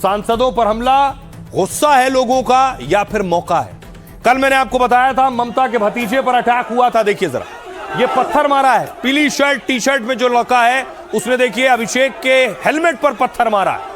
सांसदों पर हमला गुस्सा है लोगों का या फिर मौका है? कल मैंने आपको बताया था ममता के भतीजे पर अटैक हुआ था। देखिए जरा, ये पत्थर मारा है। पीली शर्ट टी शर्ट में जो लड़का है उसने देखिए अभिषेक के हेलमेट पर पत्थर मारा है।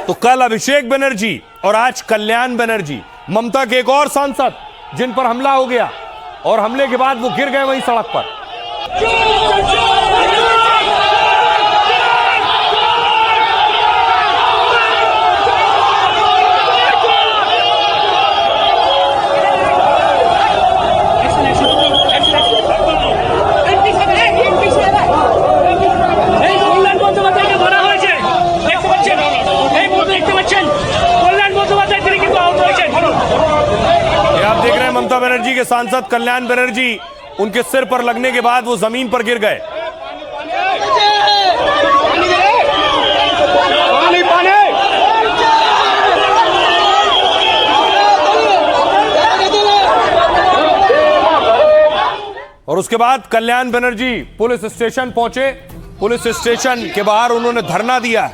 तो कल अभिषेक बनर्जी और आज कल्याण बनर्जी, ममता के एक और सांसद जिन पर हमला हो गया और हमले के बाद वो गिर गए वहीं सड़क पर। ममता बनर्जी के सांसद कल्याण बनर्जी, उनके सिर पर लगने के बाद वो जमीन पर गिर गए। और उसके बाद कल्याण बनर्जी पुलिस स्टेशन पहुंचे। पुलिस स्टेशन के बाहर उन्होंने धरना दिया।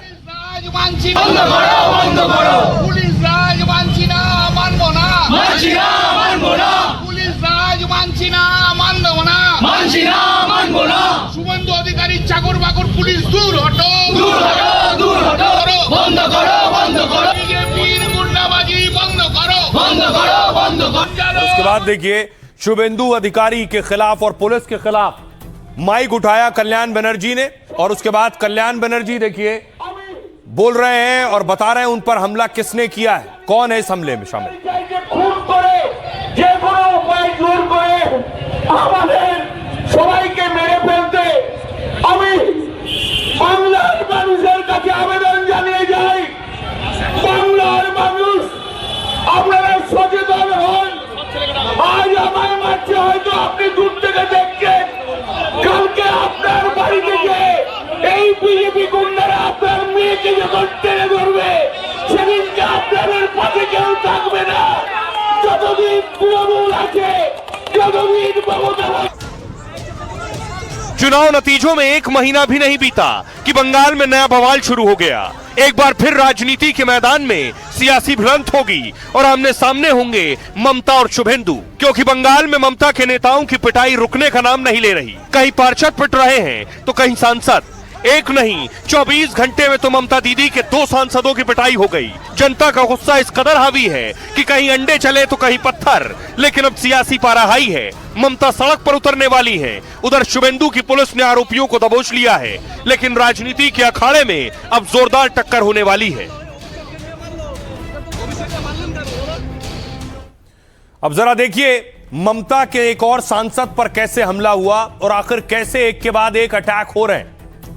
शुभेंदु अधिकारी चाकर बाकर पुलिस दूर हटो, दूर हटो, दूर हटो, बंद करो, बंद करो, बीजेपी गुंडाबाजी बंद करो, बंद करो, बंद करो। उसके बाद देखिए शुभेंदु अधिकारी के खिलाफ और पुलिस के खिलाफ माइक उठाया कल्याण बनर्जी ने। और उसके बाद कल्याण बनर्जी देखिए बोल रहे हैं और बता रहे हैं उन पर हमला किसने किया है, कौन है इस हमले में शामिल। সবাইকে মেরে ফেলতে আমি বাংলার মানুষের কাছে আবেদন জানিয়ে যাই, বাংলার মানুষ আপনারা সচেতন হন। আজ আমায় মারছে, হয়তো আপনি দূর থেকে দেখছেন, কালকে আপনার বাড়ি থেকে এই বিজেপি গুন্ডারা আপনার মেয়েকে যখন টেনে ধরবে সেদিনকে আপনাদের পাশে কেউ থাকবে না। যতদিন তৃণমূল আছে, যতদিন মমতা। चुनाव नतीजों में एक महीना भी नहीं बीता कि बंगाल में नया बवाल शुरू हो गया। एक बार फिर राजनीति के मैदान में सियासी भिड़ंत होगी और आमने सामने होंगे ममता और शुभेंदु, क्योंकि बंगाल में ममता के नेताओं की पिटाई रुकने का नाम नहीं ले रही। कहीं पार्षद पिट रहे हैं तो कहीं सांसद। एक नहीं 24 घंटे में तो ममता दीदी के 2 सांसदों की पिटाई हो गई। जनता का गुस्सा इस कदर हावी है कि कहीं अंडे चले तो कहीं पत्थर। लेकिन अब सियासी पारा हाई है, ममता सड़क पर उतरने वाली है। उधर शुभेंदु की पुलिस ने आरोपियों को दबोच लिया है, लेकिन राजनीति के अखाड़े में अब जोरदार टक्कर होने वाली है। अब जरा देखिए ममता के एक और सांसद पर कैसे हमला हुआ और आखिर कैसे एक के बाद एक अटैक हो रहे हैं।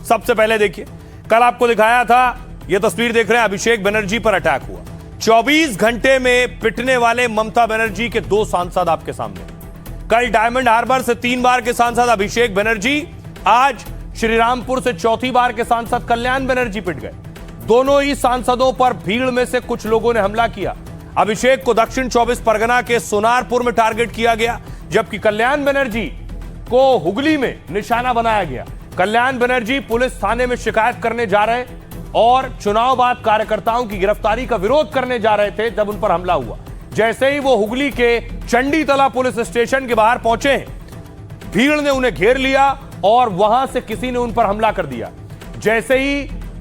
सबसे पहले देखिए, कल आपको दिखाया था, यह तस्वीर देख रहे हैं, अभिषेक बनर्जी पर अटैक हुआ। 24 घंटे में पिटने वाले ममता बनर्जी के 2 सांसद आपके सामने। कल डायमंड हार्बर से 3 बार के सांसद अभिषेक बनर्जी, आज श्रीरामपुर से 4थी बार के सांसद कल्याण बनर्जी पिट गए। दोनों ही सांसदों पर भीड़ में से कुछ लोगों ने हमला किया। अभिषेक को दक्षिण 24 परगना के सोनारपुर में टारगेट किया गया, जबकि कल्याण बनर्जी को हुगली में निशाना बनाया गया। कल्याण बनर्जी पुलिस थाने में शिकायत करने जा रहे और चुनाव बाद कार्यकर्ताओं की गिरफ्तारी का विरोध करने जा रहे थे जब उन पर हमला हुआ। जैसे ही वो हुगली के चंडीतला पुलिस स्टेशन के बाहर पहुंचे, भीड़ ने उन्हें घेर लिया और वहां से किसी ने उन पर हमला कर दिया। जैसे ही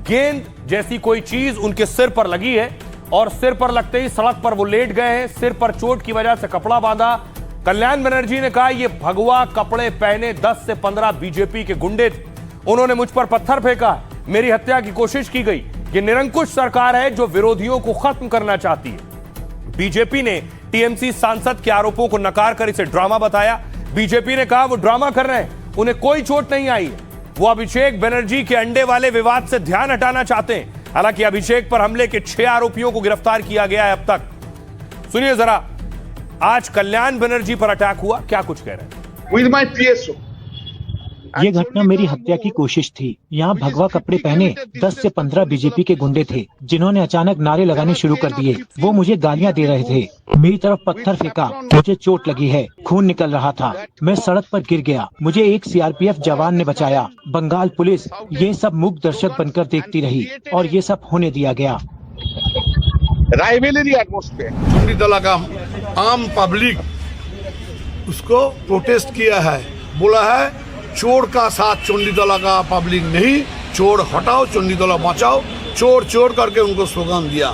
गेंद जैसी कोई चीज उनके सिर पर लगी है और सिर पर लगते ही सड़क पर वो लेट गए हैं। सिर पर चोट की वजह से कपड़ा बांधा। कल्याण बनर्जी ने कहा ये भगवा कपड़े पहने 10 से 15 बीजेपी के गुंडे थे। उन्होंने मुझ पर पत्थर फेंका, मेरी हत्या की कोशिश की गई। ये निरंकुश सरकार है जो विरोधियों को खत्म करना चाहती है। बीजेपी ने टीएमसी सांसद के आरोपों को नकार कर इसे ड्रामा बताया। बीजेपी ने कहा वो ड्रामा कर रहे हैं, उन्हें कोई चोट नहीं आई है। वो अभिषेक बनर्जी के अंडे वाले विवाद से ध्यान हटाना चाहते हैं। हालांकि अभिषेक पर हमले के 6 आरोपियों को गिरफ्तार किया गया है अब तक। सुनिए जरा, आज कल्याण बनर्जी पर अटैक हुआ, क्या कुछ कह रहे हैं। With my PSO. ये घटना मेरी हत्या की कोशिश थी। यहाँ भगवा कपड़े पहने 10 से 15 बीजेपी के गुंडे थे जिन्होंने अचानक नारे लगाने शुरू कर दिए। वो मुझे गालियाँ दे रहे थे, मेरी तरफ पत्थर फेंका, मुझे चोट लगी है, खून निकल रहा था, मैं सड़क पर गिर गया, मुझे एक सीआरपीएफ जवान ने बचाया। बंगाल पुलिस ये सब मूक दर्शक बनकर देखती रही और ये सब होने दिया गया। Rivalry atmosphere. चुंडीतला का आम पब्लिक उसको प्रोटेस्ट किया है, बोला है चोर का साथ चुंडीतला का पब्लिक नहीं, चोर हटाओ, चुंडीतला बचाओ, चोर चोर करके उनको स्लोगन दिया।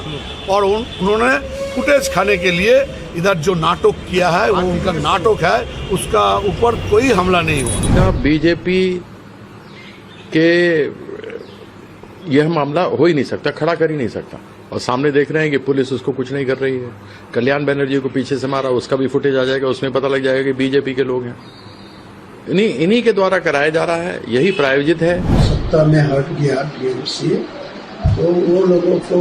और उन्होंने फुटेज खाने के लिए इधर जो नाटक किया है वो उनका नाटक है, उसका ऊपर कोई हमला नहीं हुआ। बीजेपी के यह मामला हो ही नहीं सकता, खड़ा कर ही नहीं सकता। और सामने देख रहे हैं कि पुलिस उसको कुछ नहीं कर रही है। कल्याण बनर्जी को पीछे से मारा, उसका भी फुटेज आ जाएगा, उसमें पता लग जाएगा कि बीजेपी के लोग हैं। इन्हीं के द्वारा कराया जा रहा है, यही प्रायोजित है। सत्ता में हट गया टीएमसी, तो वो लोगों को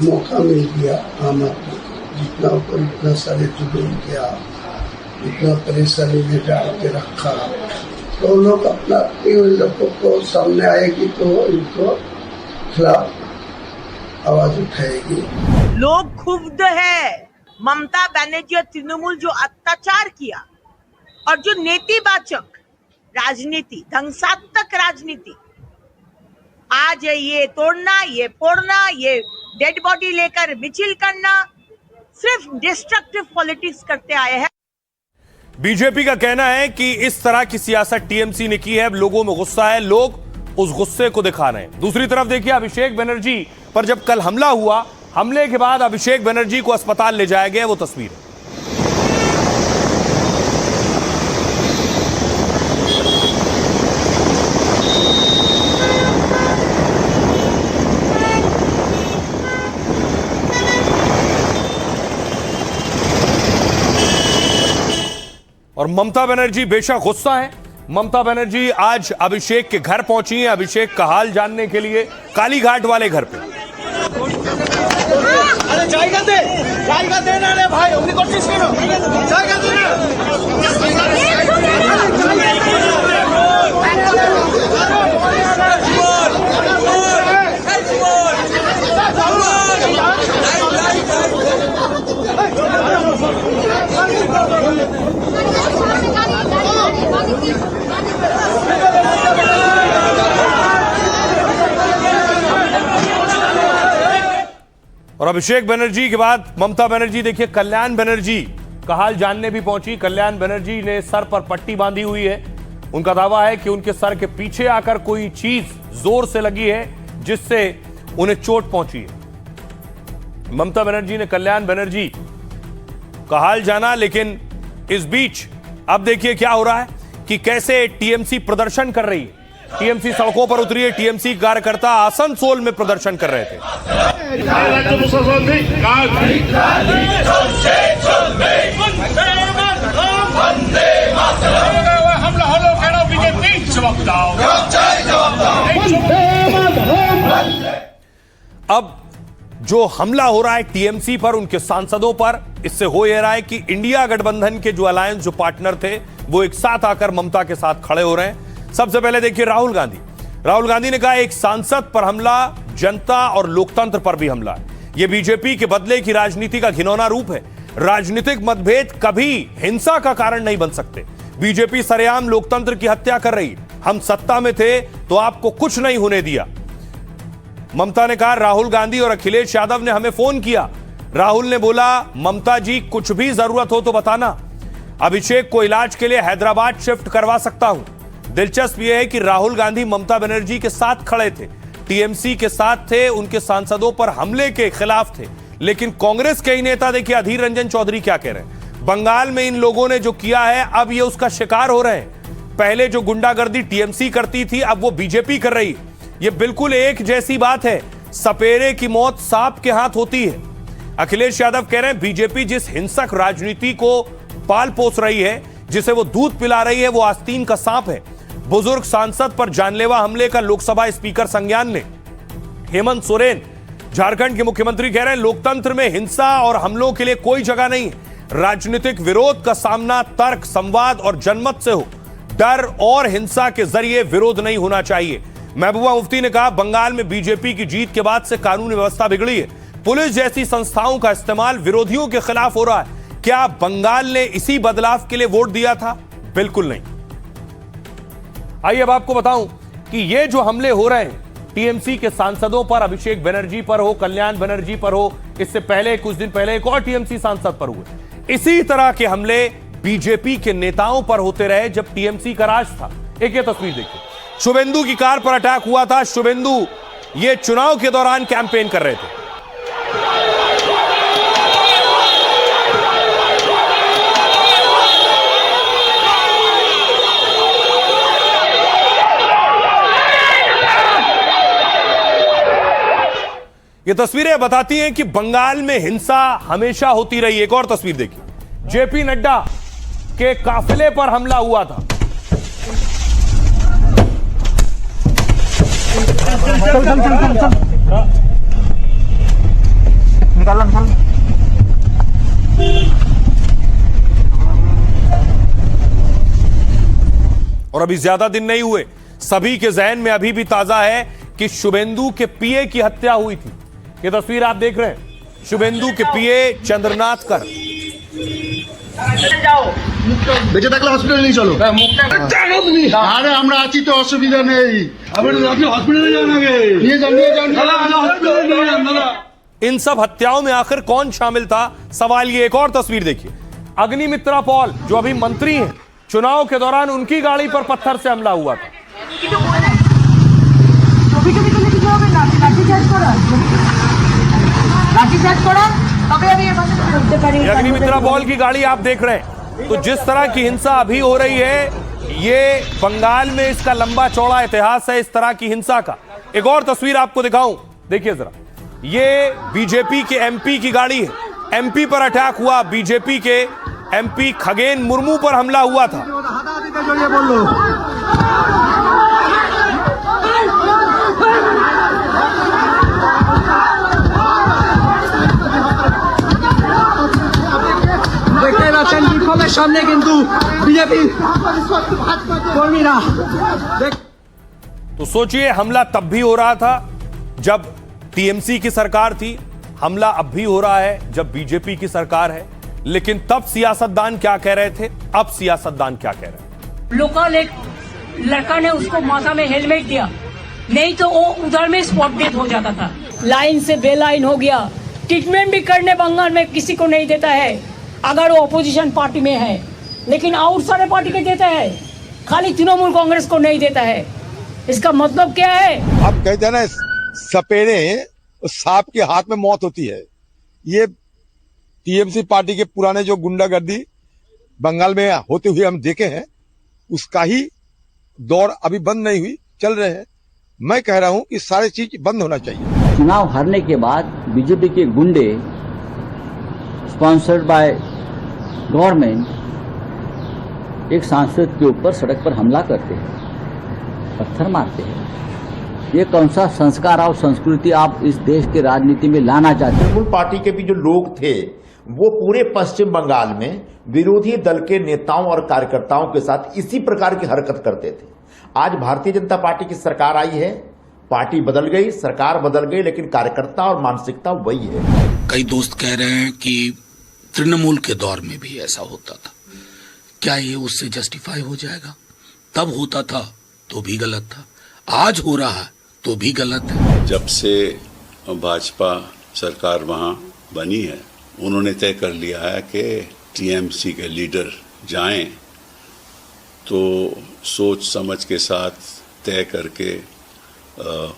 मौका मिल गया आम आदमी, जितना ऊपर इतना सारे जुलूम किया, इतना परेशानी में डाल के रखा, तो लोग अपना लोगों को सामने आएगी तो इनको खिलाफ आवाज उठाएगी। लोग क्षुब्ध है। ममता बनर्जी और तृणमूल जो अत्याचार किया और जो नीतिवाचक राजनीति, ध्वंसात्मक राजनीति, आज ये तोड़ना, ये फोड़ना, ये डेड बॉडी लेकर मिचिल करना, सिर्फ डिस्ट्रक्टिव पॉलिटिक्स करते आए हैं। बीजेपी का कहना है कि इस तरह की सियासत टीएमसी ने की है, अब लोगों में गुस्सा है, लोग उस गुस्से को दिखा रहे हैं। दूसरी तरफ देखिए, अभिषेक बनर्जी पर जब कल हमला हुआ, हमले के बाद अभिषेक बनर्जी को अस्पताल ले जाया गया, वो तस्वीर है। और ममता बनर्जी बेशक गुस्सा है। ममता बनर्जी आज अभिषेक के घर पहुंची हैं, अभिषेक का हाल जानने के लिए, कालीघाट वाले घर पे। अरे जाएगा दे ना रे भाई, अपनी कोशिश करो, जाएगा दे और अभिषेक बनर्जी के बाद ममता बनर्जी देखिए कल्याण बनर्जी का हाल जानने भी पहुंची। कल्याण बनर्जी ने सर पर पट्टी बांधी हुई है। उनका दावा है कि उनके सर के पीछे आकर कोई चीज जोर से लगी है जिससे उन्हें चोट पहुंची है। ममता बनर्जी ने कल्याण बनर्जी का हाल जाना, लेकिन इस बीच अब देखिए क्या हो रहा है कि कैसे टीएमसी प्रदर्शन कर रही है। टीएमसी सड़कों पर उतरी है, टीएमसी कार्यकर्ता आसनसोल में प्रदर्शन कर रहे थे। अब जो हमला हो रहा है टीएमसी पर, उनके सांसदों पर, इससे हो यह रहा है कि इंडिया गठबंधन के जो अलायंस, जो पार्टनर थे, वो एक साथ आकर ममता के साथ खड़े हो रहे हैं। सबसे पहले देखिए राहुल गांधी ने कहा एक सांसद पर हमला जनता और लोकतंत्र पर भी हमला है। यह बीजेपी के बदले की राजनीति का घिनौना रूप है। राजनीतिक मतभेद कभी हिंसा का कारण नहीं बन सकते। बीजेपी सरेआम लोकतंत्र की हत्या कर रही। हम सत्ता में थे तो आपको कुछ नहीं होने दिया। ममता ने कहा राहुल गांधी और अखिलेश यादव ने हमें फोन किया। राहुल ने बोला ममता जी कुछ भी जरूरत हो तो बताना, अभिषेक को इलाज के लिए हैदराबाद शिफ्ट करवा सकता हूं। दिलचस्प यह है कि राहुल गांधी ममता बनर्जी के साथ खड़े थे, टीएमसी के साथ थे, उनके सांसदों पर हमले के खिलाफ थे। लेकिन कांग्रेस के ही नेता देखिए अधीर रंजन चौधरी क्या कह रहे हैं। बंगाल में इन लोगों ने जो किया है अब ये उसका शिकार हो रहे हैं। पहले जो गुंडागर्दी टीएमसी करती थी अब वो बीजेपी कर रही है। ये बिल्कुल एक जैसी बात है। सपेरे की मौत सांप के हाथ होती है। अखिलेश यादव कह रहे हैं बीजेपी जिस हिंसक राजनीति को पाल पोस रही है, जिसे वो दूध पिला रही है, वो आस्तीन का सांप है। बुजुर्ग सांसद पर जानलेवा हमले का लोकसभा स्पीकर संज्ञान ने। हेमंत सोरेन झारखंड के मुख्यमंत्री कह रहे हैं लोकतंत्र में हिंसा और हमलों के लिए कोई जगह नहीं है। राजनीतिक विरोध का सामना तर्क, संवाद और जनमत से हो। डर और हिंसा के जरिए विरोध नहीं होना चाहिए। महबूबा मुफ्ती ने कहा बंगाल में बीजेपी की जीत के बाद से कानून व्यवस्था बिगड़ी है। पुलिस जैसी संस्थाओं का इस्तेमाल विरोधियों के खिलाफ हो रहा है। क्या बंगाल ने इसी बदलाव के लिए वोट दिया था? बिल्कुल नहीं। आइए अब आपको बताऊं कि ये जो हमले हो रहे हैं टीएमसी के सांसदों पर, अभिषेक बनर्जी पर हो, कल्याण बनर्जी पर हो, इससे पहले कुछ दिन पहले एक और टीएमसी सांसद पर हुए, इसी तरह के हमले बीजेपी के नेताओं पर होते रहे जब टीएमसी का राज था। एक ये तस्वीर देखिए, शुभेंदु की कार पर अटैक हुआ था। शुभेंदु ये चुनाव के दौरान कैंपेन कर रहे थे। ये तस्वीरें बताती हैं कि बंगाल में हिंसा हमेशा होती रही। एक और तस्वीर देखिए, जेपी नड्डा के काफिले पर हमला हुआ था। और अभी ज्यादा दिन नहीं हुए, सभी के जहन में अभी भी ताजा है कि शुभेंदु के पीए की हत्या हुई थी। ये तस्वीर आप देख रहे हैं, शुभेंदु के पीए चंद्रनाथ कर। বেঁচে থাকলে হসপিটালে নিয়ে চলো। আরে আমরা আছি তো, অসুবিধা নেই। হসপিটালে যাও না, নিয়ে যাও। इन सब हत्याओं में आखिर कौन शामिल था, सवाल ये। एक और तस्वीर देखिए, अग्निमित्रा पॉल जो अभी मंत्री हैं, चुनाव के दौरान उनकी गाड़ी पर पत्थर से हमला हुआ था। अग्निमित्रा पॉल की गाड़ी आप देख रहे हैं। तो जिस तरह की हिंसा अभी हो रही है, ये बंगाल में इसका लंबा चौड़ा इतिहास है इस तरह की हिंसा का। एक और तस्वीर आपको दिखाऊं, देखिए जरा, ये बीजेपी के एमपी की गाड़ी है। एमपी पर अटैक हुआ, बीजेपी के एमपी खगेन मुर्मू पर हमला हुआ था। দেখতে পাচ্ছেন বিক্ষোভের সামনে কিন্তু বিজেপি কর্মীরা। तो सोचिए, हमला तब भी हो रहा था जब टीएमसी की सरकार थी, हमला अब भी हो रहा है जब बीजेपी की सरकार है। लेकिन तब सियासतदान क्या कह रहे थे, अब सियासतदान क्या कह रहे हैं? लोकल एक लड़का ने उसको माथा में हेलमेट दिया, नहीं तो वो उधर में स्पॉट डेथ हो जाता था। लाइन से बेलाइन हो गया। ट्रीटमेंट भी करने बंगाल में किसी को नहीं देता है अगर वो अपोजिशन पार्टी में है, लेकिन और सारे पार्टी के देता है, खाली तृणमूल कांग्रेस को नहीं देता है। इसका मतलब क्या है? आप कहते हैं ना, सपेरे सांप के हाथ में मौत होती है। ये टीएमसी पार्टी के पुराने जो गुंडागर्दी बंगाल में होते हुए हम देखे हैं, उसका ही दौर अभी बंद नहीं हुई, चल रहे हैं। मैं कह रहा हूं कि सारी चीज बंद होना चाहिए। चुनाव हारने के बाद बीजेपी के गुंडे स्पॉन्सर्ड बाय गवर्नमेंट एक सांसद के ऊपर सड़क पर हमला करते हैं, पत्थर मारते हैं। ये कौन सा संस्कार और संस्कृति आप इस देश के राजनीति में लाना चाहते हैं? तृणमूल पार्टी के भी जो लोग थे वो पूरे पश्चिम बंगाल में विरोधी दल के नेताओं और कार्यकर्ताओं के साथ इसी प्रकार की हरकत करते थे। आज भारतीय जनता पार्टी की सरकार आई है, पार्टी बदल गई, सरकार बदल गई, लेकिन कार्यकर्ता और मानसिकता वही है। कई दोस्त कह रहे हैं कि तृणमूल के दौर में भी ऐसा होता था, क्या ये उससे जस्टिफाई हो जाएगा? तब होता था तो भी गलत था, आज हो रहा है तो भी गलत है। जब से भाजपा सरकार वहां बनी है, उन्होंने तय कर लिया है कि टीएमसी के लीडर जाएं तो सोच समझ के साथ तय करके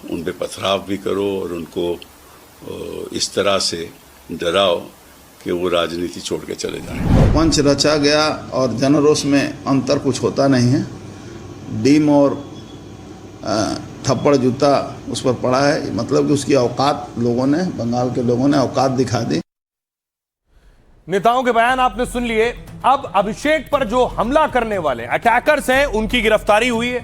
उन पे पथराव भी करो और उनको इस तरह से डराओ कि वो राजनीति छोड़ के चले जाएं। पंच रचा गया और जनरोष में अंतर कुछ होता नहीं है। डीम और थप्पड़ जूता उस पर पड़ा है, मतलब कि उसकी औकात लोगों ने, बंगाल के लोगों ने औकात दिखा दी। नेताओं के बयान आपने सुन लिए। अब अभिषेक पर जो हमला करने वाले अटैकर्स हैं उनकी गिरफ्तारी हुई है।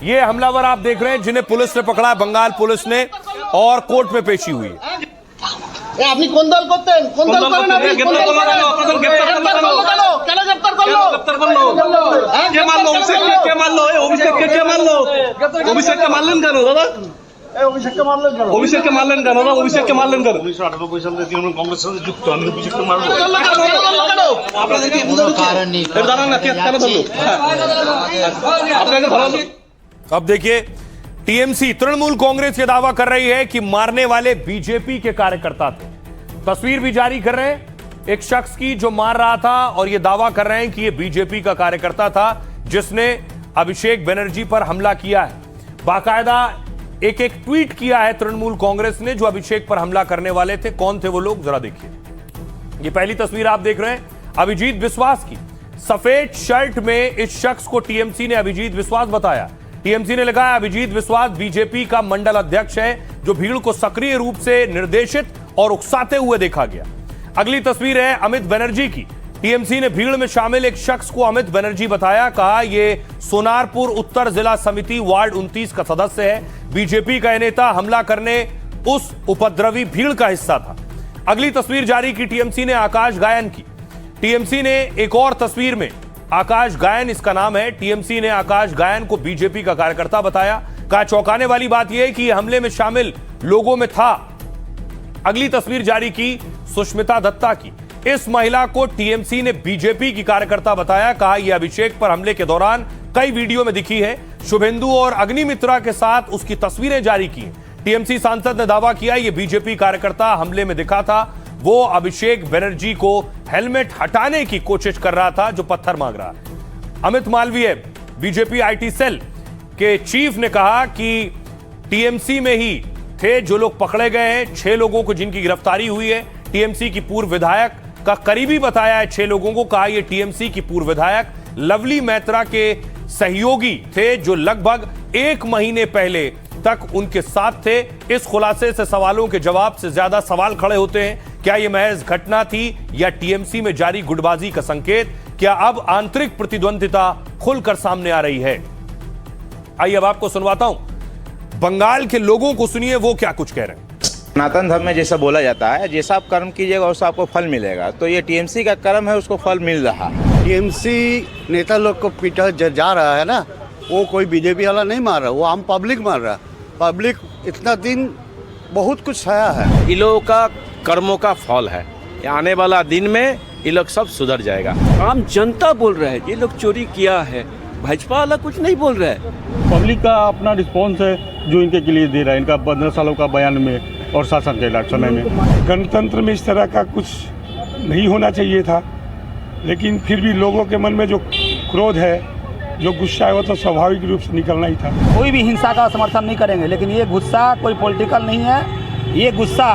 ये हमलावर आप देख रहे हैं जिन्हें पुलिस ने पकड़ा, बंगाल पुलिस ने, और कोर्ट में पेशी हुई है। আপনি কোন দল করতেন? কোন দল করেন আপনি? কোন দল করেন? কেন গ্রেফতার করলো? কে মারলো? অভিষেককে কে মারলো? অভিষেককে কে মারলো? অভিষেককে মারলেন কেন দাদা? অভিষেককে মারলেন কেন? অভিষেককে মারলেন কেন দাদা? অভিষেককে মারলেন কেন? 1998 সালে তৃণমূল কংগ্রেসের সাথে যুক্ত, আমি অভিষেককে মারবো আপনাদের কি কারণ নেই? দাঁড়ান না, কেন ধরলো? আপনাকে ধরালো। अब देखिए, टीएमसी तृणमूल कांग्रेस ये दावा कर रही है कि मारने वाले बीजेपी के कार्यकर्ता थे। तस्वीर भी जारी कर रहे हैं एक शख्स की जो मार रहा था, और ये दावा कर रहे हैं कि ये बीजेपी का कार्यकर्ता था जिसने अभिषेक बनर्जी पर हमला किया है। बाकायदा एक ट्वीट किया है तृणमूल कांग्रेस ने जो अभिषेक पर हमला करने वाले थे। कौन थे वो लोग, जरा देखिए। ये पहली तस्वीर आप देख रहे हैं अभिजीत विश्वास की। सफेद शर्ट में इस शख्स को टीएमसी ने अभिजीत विश्वास बताया। टीएमसी ने लिखा है अभिजीत विश्वास बीजेपी का मंडल अध्यक्ष है जो भीड़ को सक्रिय रूप से निर्देशित और उकसाते हुए देखा गया। अगली तस्वीर है अमित बनर्जी की। टीएमसी ने भीड़ में शामिल एक शख्स को अमित बनर्जी बताया, कहा यह सोनारपुर उत्तर जिला समिति वार्ड 29 का सदस्य है। बीजेपी का नेता हमला करने उस उपद्रवी भीड़ का हिस्सा था। अगली तस्वीर जारी की टीएमसी ने आकाश गायन की। टीएमसी ने एक और तस्वीर में आकाश गायन इसका नाम है, टीएमसी ने आकाश गायन को बीजेपी का कार्यकर्ता बताया। कहा चौंकाने वाली बात यह है कि हमले में शामिल लोगों में था। अगली तस्वीर जारी की सुष्मिता दत्ता की। इस महिला को टीएमसी ने बीजेपी की कार्यकर्ता बताया। कहा यह अभिषेक पर हमले के दौरान कई वीडियो में दिखी है। शुभेंदु और अग्निमित्रा के साथ उसकी तस्वीरें जारी की। टीएमसी सांसद ने दावा किया यह बीजेपी कार्यकर्ता हमले में दिखा था। वो अभिषेक बनर्जी को हेलमेट हटाने की कोशिश कर रहा था जो पत्थर मांग रहा है। Amit Malviya BJP IT cell के चीफ ने कहा कि टीएमसी में ही थे जो लोग पकड़े गए हैं। 6 लोगों को जिनकी गिरफ्तारी हुई है। टीएमसी की पूर्व विधायक का करीबी बताया है 6 लोगों को। कहा यह टीएमसी की पूर्व विधायक लवली मैत्रा के सहयोगी थे जो लगभग 1 महीने पहले तक उनके साथ थे। इस खुलासे से सवालों के जवाब से ज्यादा सवाल खड़े होते हैं। क्या यह महज घटना थी या टीएमसी में जारी गुटबाजी का संकेत? क्या अब आंतरिक प्रतिद्वंदिता खुलकर सामने आ रही है? आइए अब आपको सुनवाता हूं, बंगाल के लोगों को सुनिए वो क्या कुछ कह रहे हैं। सनातन धर्म में जैसा बोला जाता है, जैसा आप कर्म कीजिएगा वैसा आपको फल मिलेगा। तो ये टीएमसी का कर्म है, उसको फल मिल रहा है। टीएमसी नेता लोग को पीटा जा रहा है ना, वो कोई बीजेपी वाला नहीं मार रहा, वो आम पब्लिक मार रहा। पब्लिक इतना दिन बहुत कुछ सहा है। इन लोगों का कर्मों का फल है। आने वाला दिन में ये लोग सब सुधर जाएगा। आम जनता बोल रहा है ये लोग चोरी किया है, भाजपा वाला कुछ नहीं बोल रहा है। पब्लिक का अपना रिस्पॉन्स है जो इनके लिए दे रहा है, इनका 15 सालों का बयान में और शासन के समय में। गणतंत्र में इस तरह का कुछ नहीं होना चाहिए था, लेकिन फिर भी लोगों के मन में जो क्रोध है, जो गुस्सा है, वो तो स्वाभाविक रूप से निकलना ही था। कोई भी हिंसा का समर्थन नहीं करेंगे, लेकिन ये गुस्सा कोई पॉलिटिकल नहीं है। ये गुस्सा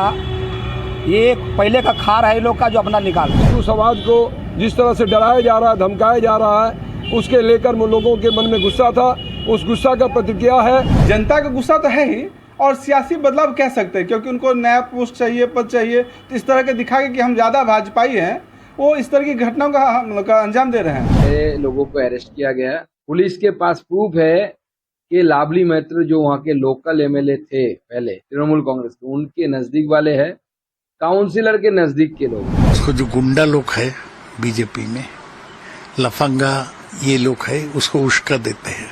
ये पहले का खार है लोग का जो अपना निकाल। हिंदू समाज को जिस तरह से डराया जा रहा है, धमकाया जा रहा है, उसके लेकर लोगों के मन में गुस्सा था। उस गुस्सा का प्रतिक्रिया है। जनता का गुस्सा तो है ही, और सियासी बदलाव कह सकते हैं क्योंकि उनको नया पोस्ट चाहिए, पद चाहिए। तो इस तरह के दिखा के कि हम ज़्यादा भाजपाई हैं, वो इस तरह की घटनाओं का अंजाम दे रहे हैं। लोगों को अरेस्ट किया गया है। पुलिस के पास प्रूफ है कि लाभली मैत्र जो वहाँ के लोकल एमएलए थे पहले तृणमूल कांग्रेस के, उनके नजदीक वाले हैं, काउंसिलर के नजदीक के लोग। उसको जो गुंडा लोग है बीजेपी में, लफंगा ये लोग है, उसको उश्का देते हैं,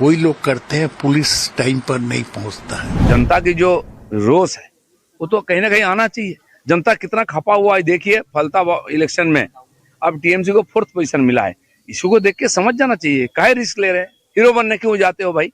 वही लोग करते हैं। पुलिस टाइम पर नहीं पहुंचता है। जनता की जो रोष है वो तो कहीं ना कहीं आना चाहिए। जनता कितना खपा हुआ है देखिए, फलता इलेक्शन में अब टीएमसी को 4th पोजीशन मिला है। इशू को देख के समझ जाना चाहिए, काहे रिस्क ले रहे हैं, हीरो बनने क्यों जाते हो भाई।